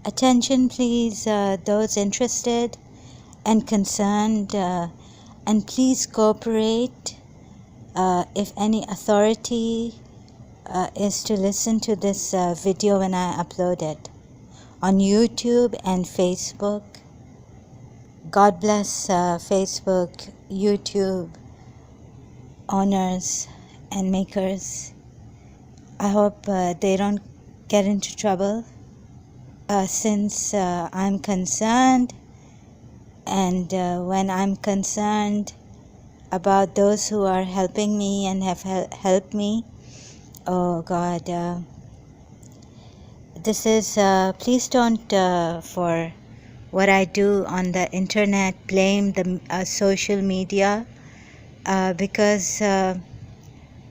Attention please, those interested and concerned, and please cooperate if any authority is to listen to this video when I upload it on YouTube and Facebook. God bless Facebook, YouTube owners and makers. I hope they don't get into trouble since I'm concerned, and when I'm concerned about those who are helping me and have helped me, oh God, this is, please don't for what I do on the internet blame the social media, because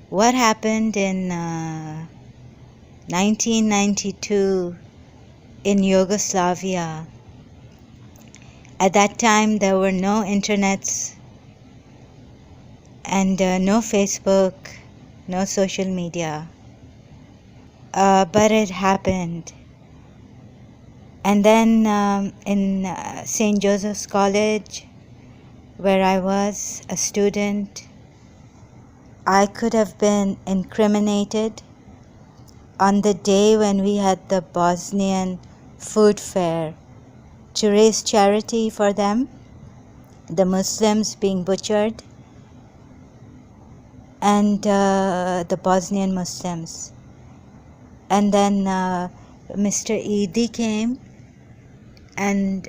what happened in 1992 in Yugoslavia, at that time there were no internets and no Facebook, no social media, but it happened. And then in St. Joseph's College, where I was a student, I could have been incriminated on the day when we had the Bosnian food fair to raise charity for them, the Muslims being butchered, and the Bosnian Muslims. And then Mr. Eidi came, and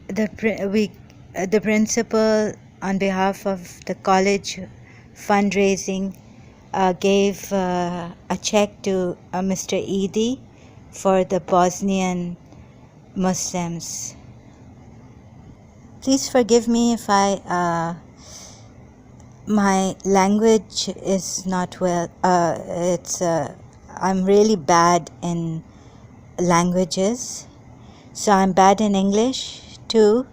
the principal, on behalf of the college fundraising, gave a check to Mr. Eidi for the Bosnian Muslims. Please forgive me if my language is not well. I'm really bad in languages, so I'm bad in English too.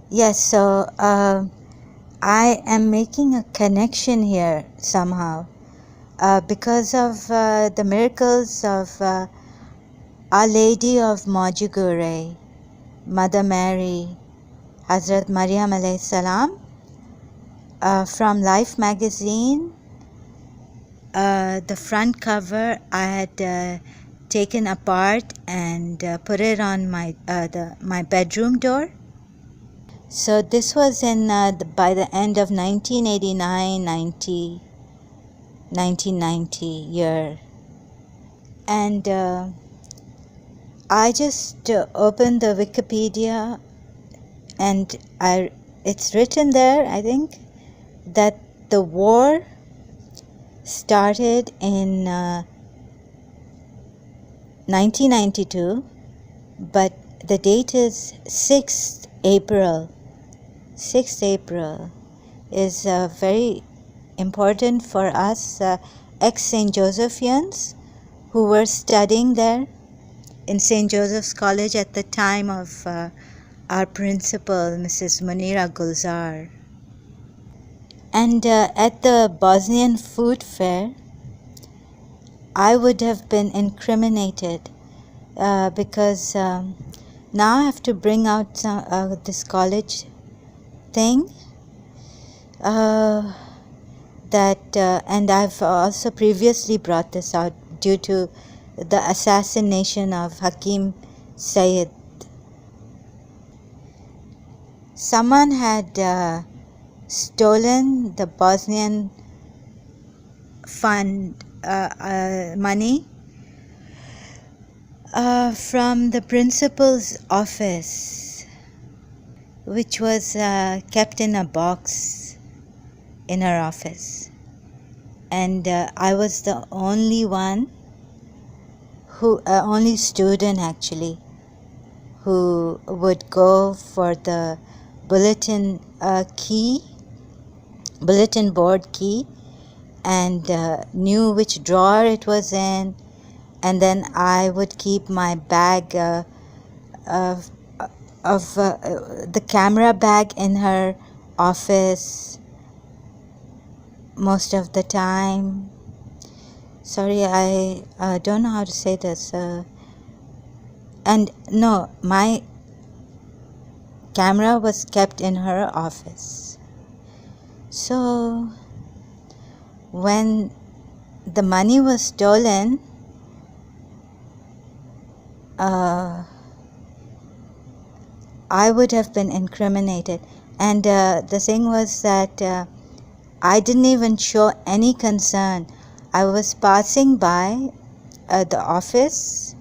Yes, so I am making a connection here somehow because of the miracles of Our Lady of Medjugorje, Mother Mary, Hazrat Maryam alayhi salam, from Life magazine. The front cover I had taken apart and put it on my bedroom door. So this was in by the end of 1990 year, and I just opened the Wikipedia, and it's written there, I think, that the war started in 1992, but the date is 6th April. 6th April is very important for us ex-St. Josephians who were studying there in St. Joseph's College at the time of our principal, Mrs. Munira Gulzar. And at the Bosnian food fair, I would have been incriminated because now I have to bring out this college thing and I've also previously brought this out due to the assassination of Hakim Said. Someone had stolen the Bosnian fund money from the principal's office, which was kept in a box in her office. And I was the only one only student actually, who would go for the bulletin board key, and knew which drawer it was in, and then I would keep my bag of the camera bag in her office most of the time. Sorry, I don't know how to say this. And no, my camera was kept in her office. So when the money was stolen, I would have been incriminated. And the thing was that I didn't even show any concern. I was passing by the office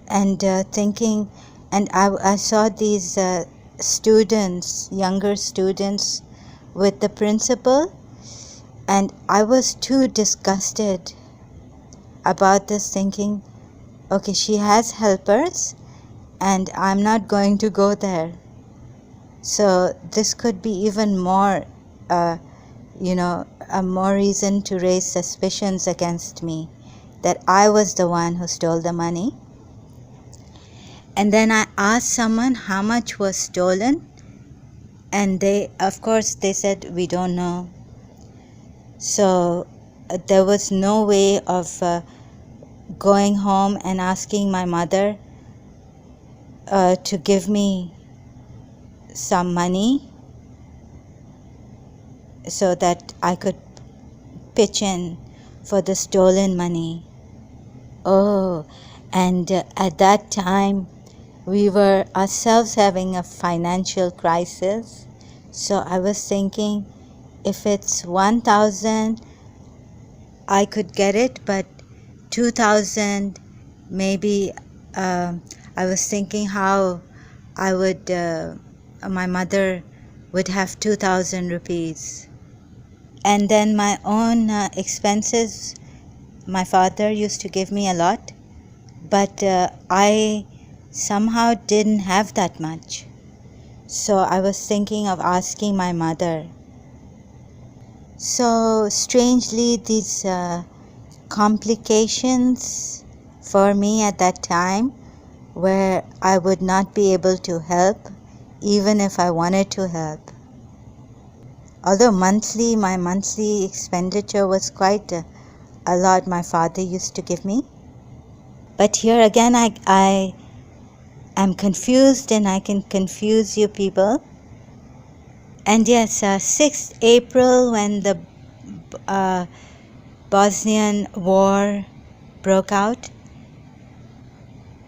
and thinking, and I saw these students, younger students, with the principal, and I was too disgusted about this, thinking, okay, she has helpers and I'm not going to go there. So this could be even more, more reason to raise suspicions against me, that I was the one who stole the money. And then I asked someone how much was stolen, and they said, we don't know. So there was no way of going home and asking my mother to give me some money so that I could pitch in for the stolen money. Oh, and at that time we were ourselves having a financial crisis. So I was thinking, if it's 1,000, I could get it, but 2,000, maybe. I was thinking how I would, my mother would have 2,000 rupees. And then my own expenses, my father used to give me a lot, but I somehow didn't have that much. So I was thinking of asking my mother. So strangely, these complications for me at that time, where I would not be able to help even if I wanted to help. Although my monthly expenditure was quite a lot my father used to give me. But here again, I am confused, and I can confuse you people. And yes, 6th April, when the Bosnian war broke out,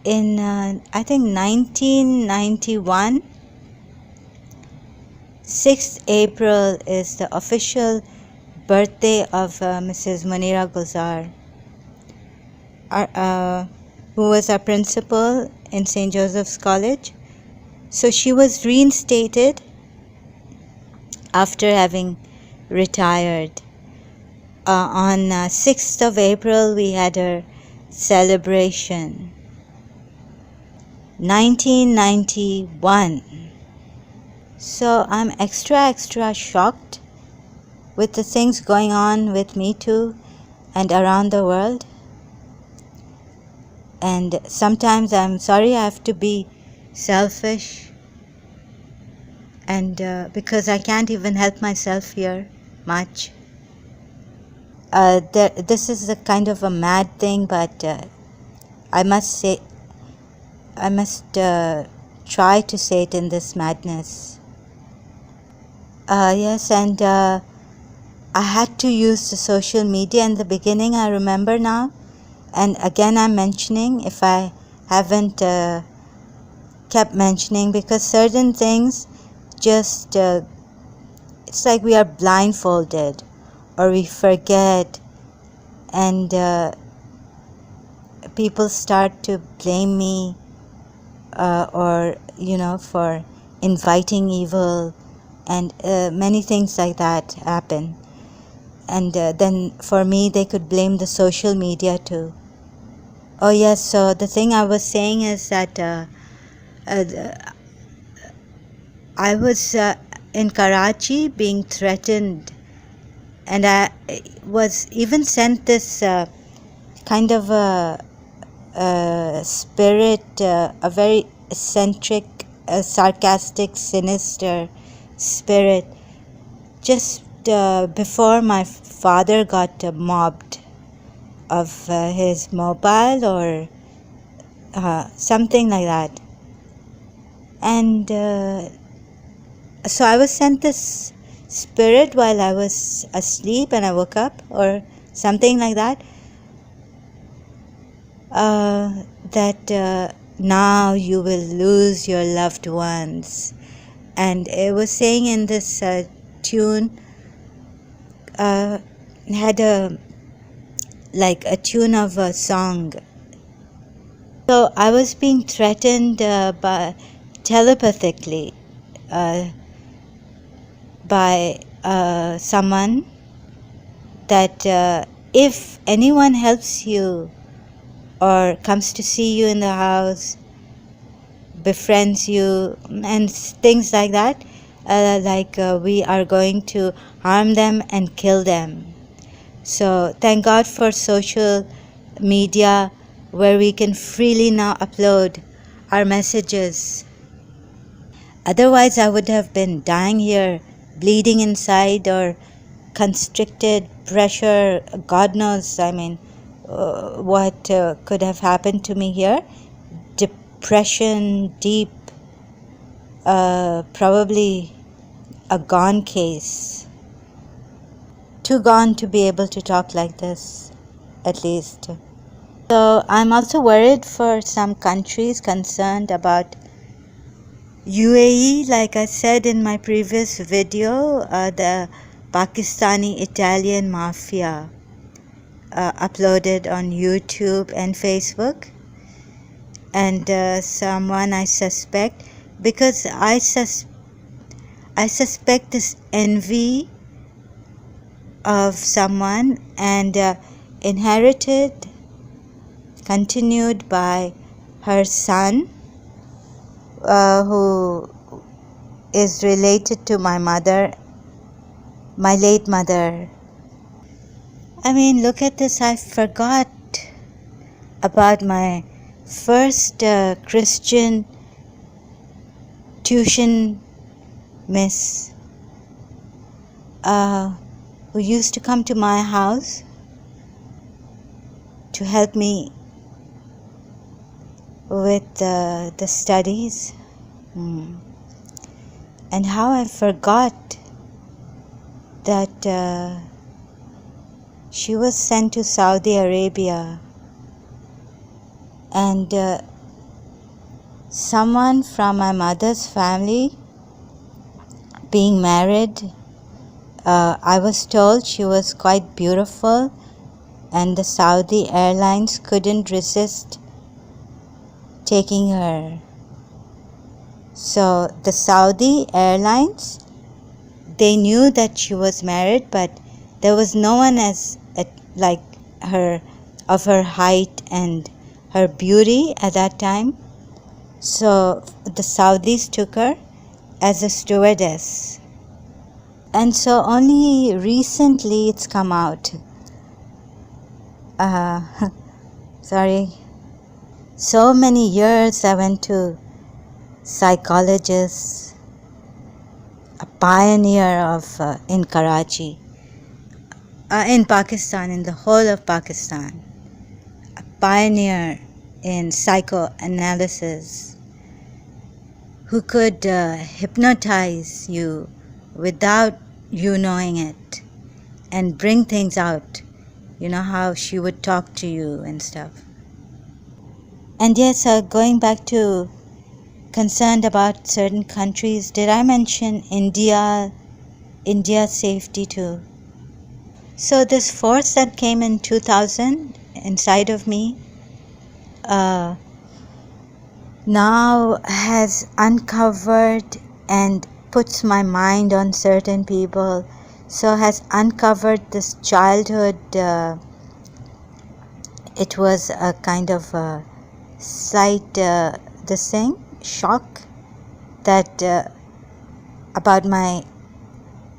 in I think 1991, 6th April is the official birthday of Mrs. Munira Gulzar, who was our principal in St. Joseph's College. So she was reinstated after having retired. On 6th of April, we had her celebration. 1991. So I'm extra shocked with the things going on with Me Too and around the world. And sometimes I'm sorry I have to be selfish, and because I can't even help myself here much. This is a kind of a mad thing, but I must try to say it in this madness. Yes, and I had to use the social media in the beginning, I remember now. And again, I'm mentioning, if I haven't kept mentioning, because certain things just, it's like we are blindfolded, or we forget, and people start to blame me, or, for inviting evil, and many things like that happen. And then for me, they could blame the social media too. Oh yes, so the thing I was saying is that I was in Karachi being threatened, and I was even sent this kind of a spirit, a very eccentric, sarcastic, sinister spirit, just before my father got mobbed of his mobile, or something like that. And so I was sent this spirit while I was asleep and I woke up, or something like that, that now you will lose your loved ones. And it was saying in this tune, had a tune of a song. So I was being threatened by telepathically by someone that if anyone helps you or comes to see you in the house, befriends you, and things like that, we are going to harm them and kill them. So thank God for social media, where we can freely now upload our messages. Otherwise I would have been dying here, bleeding inside, or constricted, pressure, God knows, what could have happened to me here. Depression, deep, probably a gone case. Too gone to be able to talk like this, at least. So I'm also worried for some countries concerned about UAE. Like I said in my previous video, the Pakistani-Italian mafia uploaded on YouTube and Facebook. And someone I suspect, because I suspect this envy of someone, and inherited, continued by her son, who is related to my mother, my late mother. Look at this. I forgot about my first Christian tuition miss, who used to come to my house to help me with the studies. And how I forgot that she was sent to Saudi Arabia, and someone from my mother's family being married. I was told she was quite beautiful, and the Saudi Airlines couldn't resist taking her. So the Saudi Airlines, they knew that she was married, but there was no one like her, of her height and her beauty at that time. So the Saudis took her as a stewardess. And so only recently it's come out. Sorry. So many years I went to psychologists, a pioneer of in Karachi, in Pakistan, in the whole of Pakistan, a pioneer in psychoanalysis, who could hypnotize you without you knowing it and bring things out. You know how she would talk to you and stuff. And yes, going back to concerned about certain countries, did I mention India's safety too? So this force that came in 2000 inside of me now has uncovered and puts my mind on certain people. So has uncovered this childhood. It was a kind of a slight shock that about my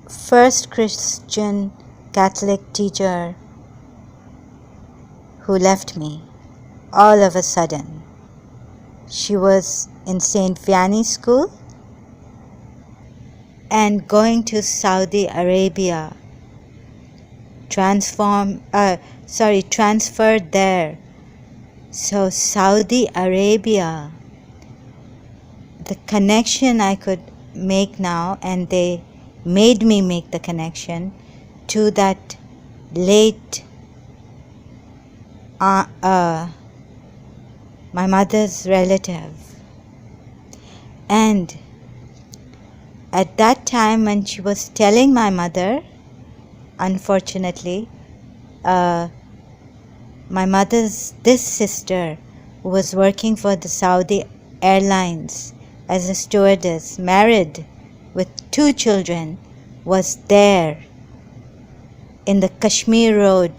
first Christian Catholic teacher who left me all of a sudden. She was in St. Vianney School and going to Saudi Arabia, transferred there. So Saudi Arabia, the connection I could make now, and they made me make the connection to that late my mother's relative. And at that time when she was telling my mother, unfortunately, my mother's this sister, who was working for the Saudi Airlines as a stewardess, married with 2 children, was there in the Kashmir Road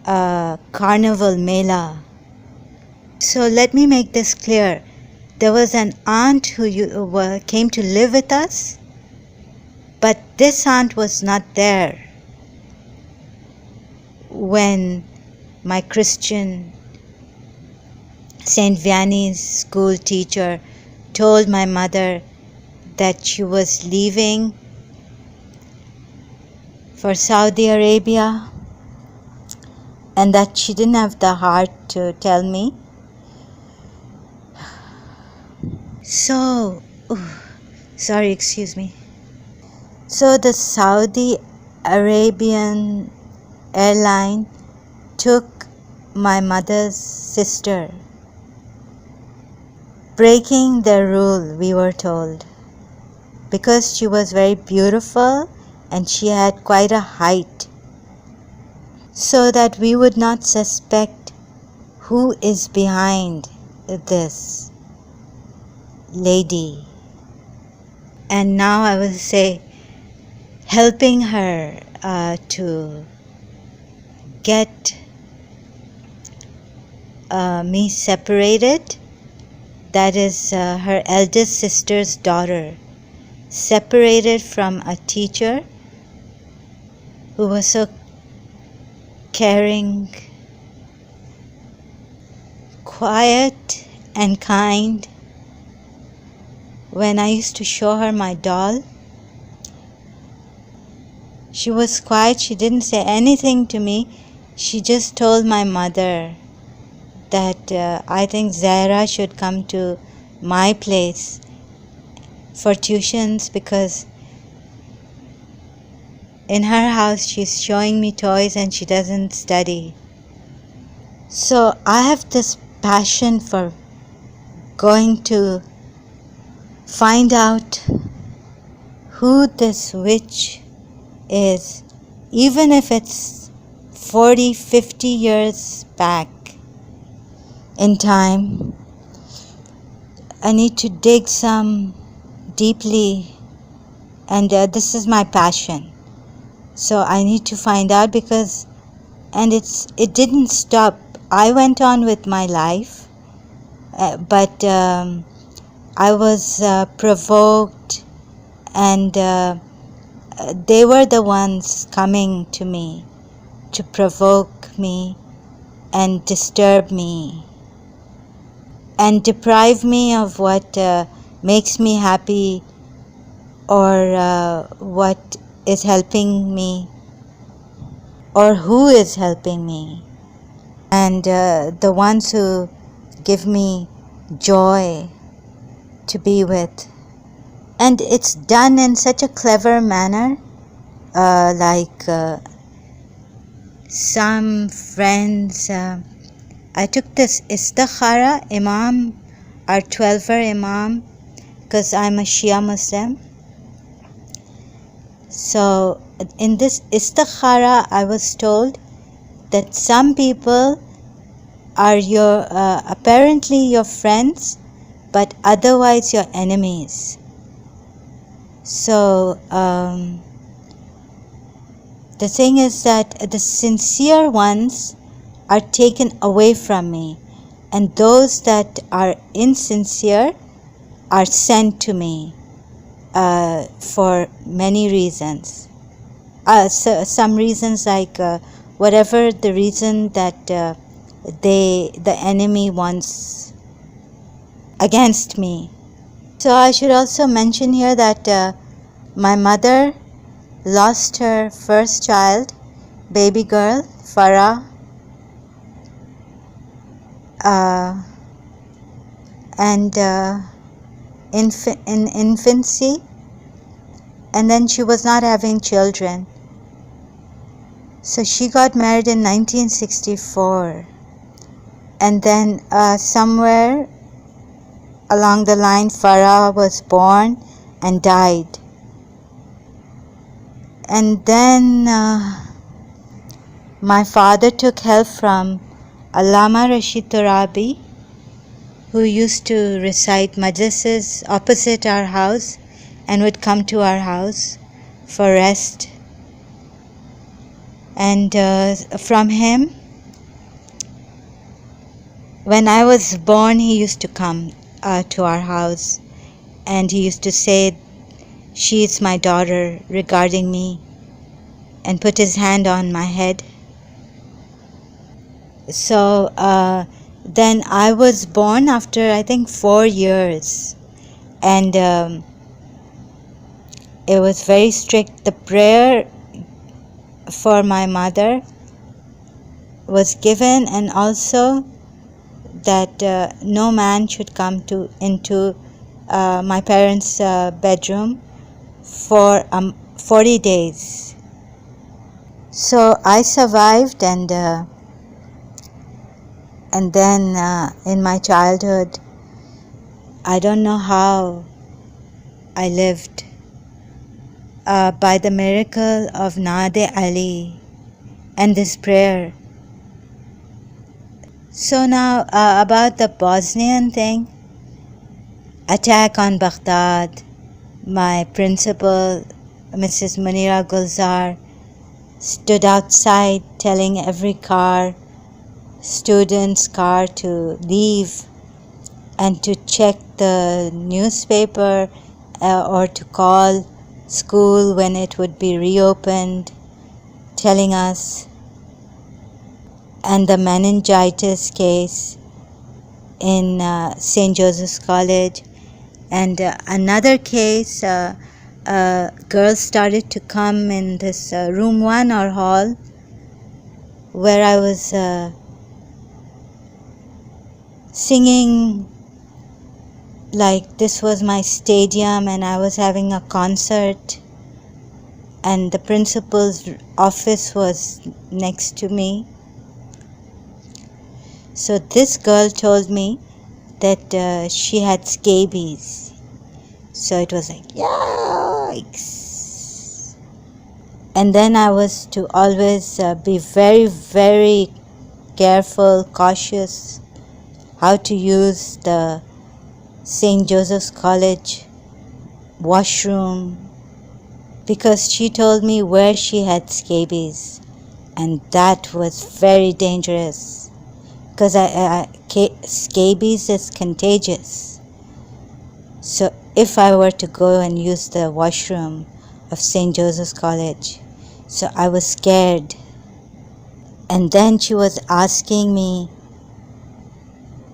Carnival Mela. So let me make this clear. There was an aunt who came to live with us, but this aunt was not there when my Christian St. Vianney's school teacher told my mother that she was leaving for Saudi Arabia and that she didn't have the heart to tell me. So, sorry, excuse me. So the Saudi Arabian airline took my mother's sister, breaking their rule, we were told, because she was very beautiful and she had quite a height, so that we would not suspect who is behind this lady. And now I will say, helping her to get me separated, that is her eldest sister's daughter, separated from a teacher who was so caring, quiet and kind. When I used to show her my doll, she was quiet. She didn't say anything to me. She just told my mother that I think Zahra should come to my place for tuitions, because in her house she's showing me toys and she doesn't study. So I have this passion for going to find out who this witch is, even if it's 40, 50 years back in time. I need to dig some deeply, and this is my passion. So I need to find out, because, and it didn't stop. I went on with my life, but I was provoked, and they were the ones coming to me to provoke me and disturb me and deprive me of what makes me happy, or what is helping me, or who is helping me, and the ones who give me joy to be with. And it's done in such a clever manner, like some friends, I took this Istikhara Imam, our 12er Imam, because I'm a Shia Muslim. So in this Istikhara I was told that some people are your apparently your friends, but otherwise your enemies. So the thing is that the sincere ones are taken away from me, and those that are insincere are sent to me for many reasons. So some reasons, like whatever the reason that the enemy wants against me. So I should also mention here that my mother lost her first child, baby girl, Farah, uh, and in infancy, and then she was not having children. So she got married in 1964, and then somewhere along the line Farah was born and died. And then my father took help from Allama Rashid Torabi, who used to recite majlises opposite our house and would come to our house for rest. And from him, when I was born, he used to come to our house, and he used to say, "She is my daughter," regarding me, and put his hand on my head. So then I was born after, I think, 4 years, and it was very strict. The prayer for my mother was given, and also that no man should come into my parents' bedroom for 40 days. So I survived, and then in my childhood, I don't know how I lived. By the miracle of Naade Ali and this prayer. So now about the Bosnian thing, attack on Baghdad, my principal, Mrs. Munira Gulzar, stood outside telling every student's car to leave and to check the newspaper or to call school when it would be reopened, telling us. And the meningitis case in St. Joseph's College, and another case, girls started to come in this room 1 or hall where I was singing like this was my stadium and I was having a concert, and the principal's office was next to me. So this girl told me that she had scabies. So it was like, yikes. And then I was to always be very, very careful, cautious, how to use the St. Joseph's College washroom, because she told me where she had scabies, and that was very dangerous, because scabies is contagious. So if I were to go and use the washroom of St. Joseph's College, so I was scared. And then she was asking me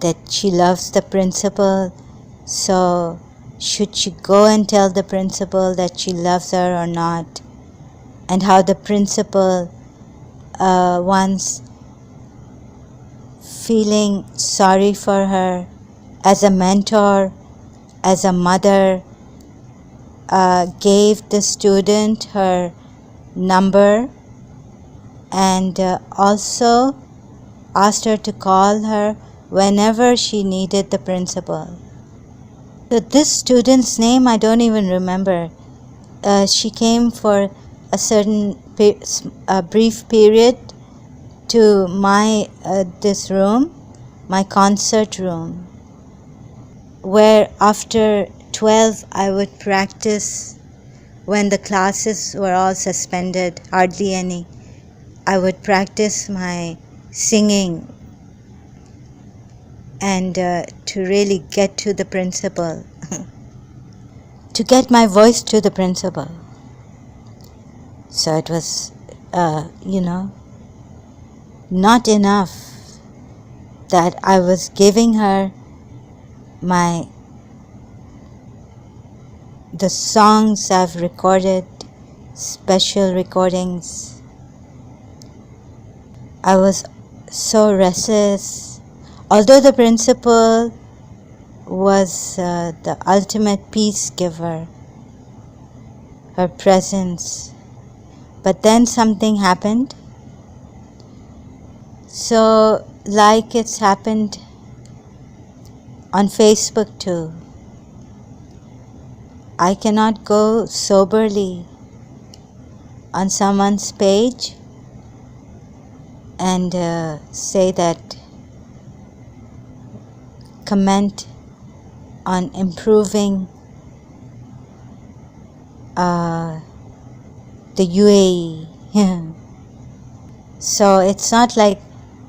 that she loves the principal, so should she go and tell the principal that she loves her or not, and how the principal once, feeling sorry for her as a mentor, as a mother, gave the student her number and also asked her to call her whenever she needed the principal. So this student's name I don't even remember. She came for a certain brief period to my this room, my concert room, where after 12 I would practice when the classes were all suspended, hardly any. I would practice my singing and to really get to the principal, to get my voice to the principal. So it was, not enough that I was giving her the songs I've recorded, special recordings. I was so restless. Although the principal was the ultimate peace giver, her presence, but then something happened. So like it's happened on Facebook too, I cannot go soberly on someone's page and say that, comment on improving the UAE. So it's not like,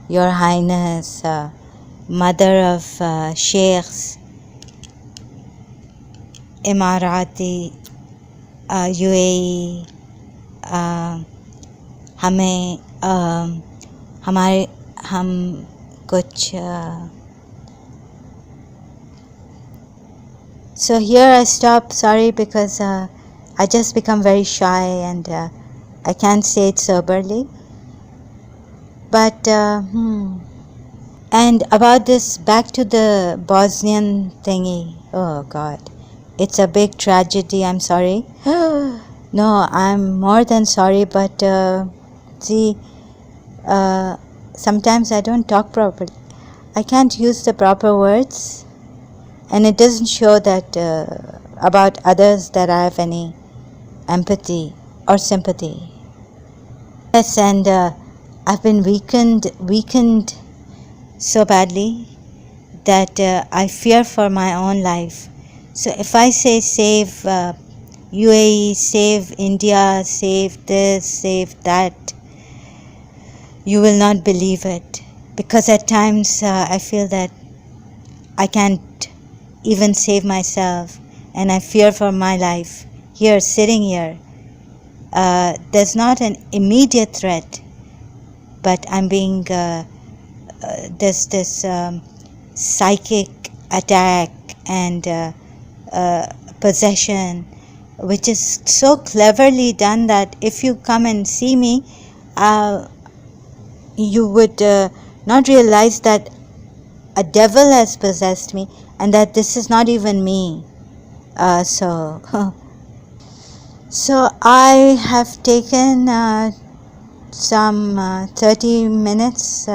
Your Highness, Mother of Sheikhs, Emirati, UAE, हमें हम कुछ So here I stop, sorry, because I just become very shy and I can't say it soberly. But and about this, back to the Bosnian thingy, oh God, it's a big tragedy. I'm sorry. No, I'm more than sorry, but see, sometimes I don't talk properly. I can't use the proper words, and it doesn't show that about others that I have any empathy or sympathy. Yes, and I've been weakened so badly that I fear for my own life. So if I say save UAE, save India, save this, save that, you will not believe it, because at times I feel that I can't even save myself, and I fear for my life. Here, sitting here, there's not an immediate threat, but I'm being this psychic attack and possession, which is so cleverly done that if you come and see me, you would not realize that a devil has possessed me and that this is not even me. So I have taken some 30 minutes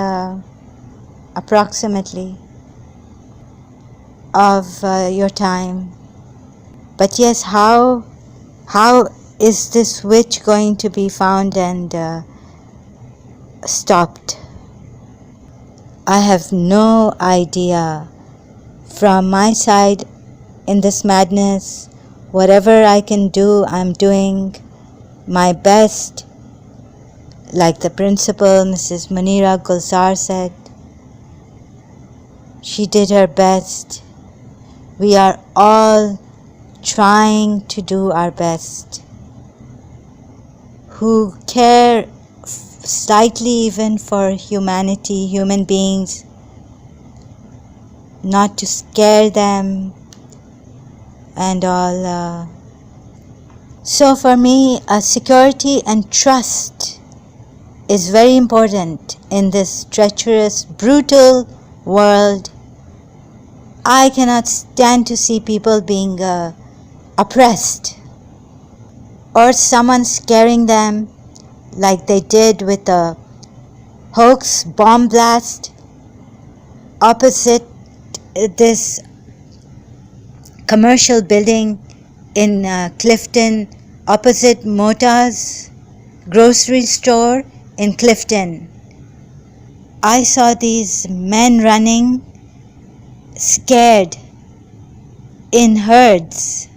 approximately of your time. But yes, how is this witch going to be found and stopped? I have no idea. From my side in this madness, whatever I can do, I'm doing my best. Like the principal, Mrs. Munira Gulzar, said, she did her best. We are all trying to do our best. Who care slightly even for humanity, human beings, not to scare them and all. So for me, security and trust is very important in this treacherous, brutal world. I cannot stand to see people being oppressed or someone scaring them like they did with the hoax bomb blast opposite this commercial building in Clifton, opposite Mota's grocery store in Clifton. I saw these men running, scared, in herds.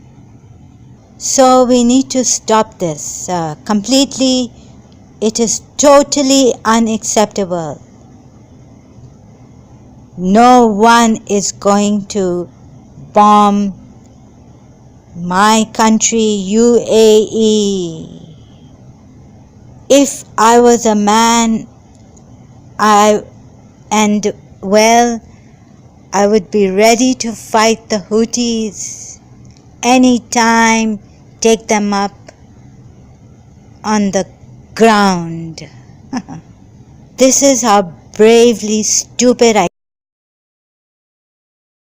So we need to stop this completely. It is totally unacceptable. No one is going to bomb my country, UAE. If I was a man, I would be ready to fight the Houthis anytime, take them up on the ground. This is how bravely stupid I